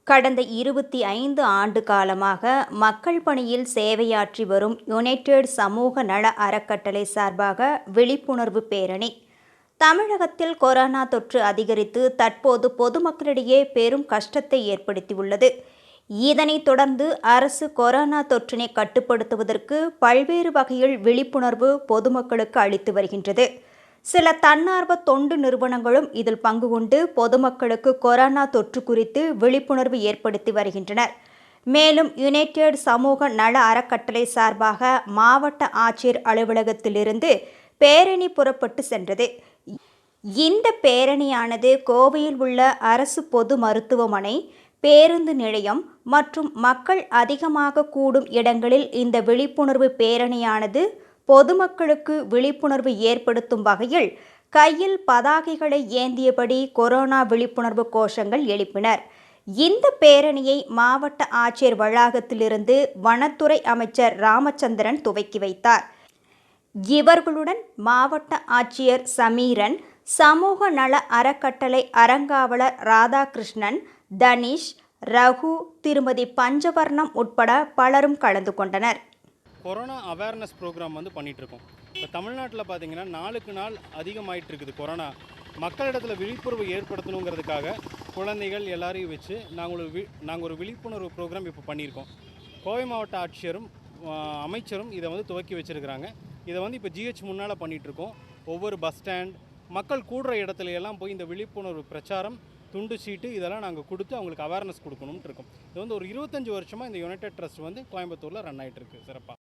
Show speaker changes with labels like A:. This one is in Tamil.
A: கடந்த 25 ஆண்டு காலமாக மக்கள் பணியில் சேவையாற்றி வரும் யுனைடெட் சமூக நல அறக்கட்டளை சார்பாக விழிப்புணர்வு பேரணி. தமிழகத்தில் கொரோனா தொற்று அதிகரித்து தற்போது பொதுமக்களிடையே பெரும் கஷ்டத்தை ஏற்படுத்தியுள்ளது. இதனைத் தொடர்ந்து அரசு கொரோனா தொற்றினை கட்டுப்படுத்துவதற்கு பல்வேறு வகையில் விழிப்புணர்வு பொதுமக்களுக்கு அளித்து வருகின்றது. சில தன்னார்வ தொண்டு நிறுவனங்களும் இதில் பங்கு கொண்டு பொதுமக்களுக்கு கொரோனா தொற்று குறித்து விழிப்புணர்வு ஏற்படுத்தி வருகின்றனர். மேலும் யுனைடெட் சமூக நல அறக்கட்டளை சார்பாக மாவட்ட ஆட்சியர் அலுவலகத்திலிருந்து பேரணி புறப்பட்டு சென்றது. இந்த பேரணியானது கோவையில் உள்ள அரசு பொது மருத்துவமனை, பேருந்து நிலையம் மற்றும் மக்கள் அதிகமாக கூடும் இடங்களில் இந்த விழிப்புணர்வு பேரணியானது பொதுமக்களுக்கு விழிப்புணர்வு ஏற்படுத்தும் வகையில் கையில் பதாகைகளை ஏந்தியபடி கொரோனா விழிப்புணர்வு கோஷங்கள் எழுப்பினர். இந்த பேரணியை மாவட்ட ஆட்சியர் வளாகத்திலிருந்து வனத்துறை அமைச்சர் ராமச்சந்திரன் துவக்கி வைத்தார். இவர்களுடன் மாவட்ட ஆட்சியர் சமீரன், சமூக நல அறக்கட்டளை அறங்காவலர் ராதாகிருஷ்ணன், தனிஷ், ரகு, திருமதி பஞ்சவர்ணம் உட்பட பலரும் கலந்து கொண்டனர்.
B: கொரோனா அவேர்னஸ் ப்ரோக்ராம் பண்ணிகிட்ருக்கோம். இப்போ தமிழ்நாட்டில் பார்த்திங்கன்னா நாளுக்கு நாள் அதிகமாகிட்டு இருக்குது கொரோனா. மக்களிடத்தில் விழிப்புணர்வு ஏற்படுத்தணுங்கிறதுக்காக குழந்தைகள் எல்லாரையும் வச்சு நாங்கள் ஒரு விழிப்புணர்வு ப்ரோக்ராம் இப்போ பண்ணியிருக்கோம். கோவை மாவட்ட ஆட்சியரும் அமைச்சரும் இதை துவக்கி வச்சுருக்கிறாங்க. இதை இப்போ ஜிஹெச் முன்னால் பண்ணிகிட்ருக்கோம். ஒவ்வொரு பஸ் ஸ்டாண்ட், மக்கள் கூடுற இடத்துல எல்லாம் போய் இந்த விழிப்புணர்வு பிரச்சாரம், துண்டு சீட்டு இதெல்லாம் நாங்கள் கொடுத்து அவங்களுக்கு அவேர்னஸ் கொடுக்கணும்னு இருக்கோம். இது ஒரு 25 வருஷமாக இந்த யுனைடெட் ட்ரஸ்ட் கோயம்புத்தூரில் ரன் ஆகிட்டு இருக்குது சிறப்பாக.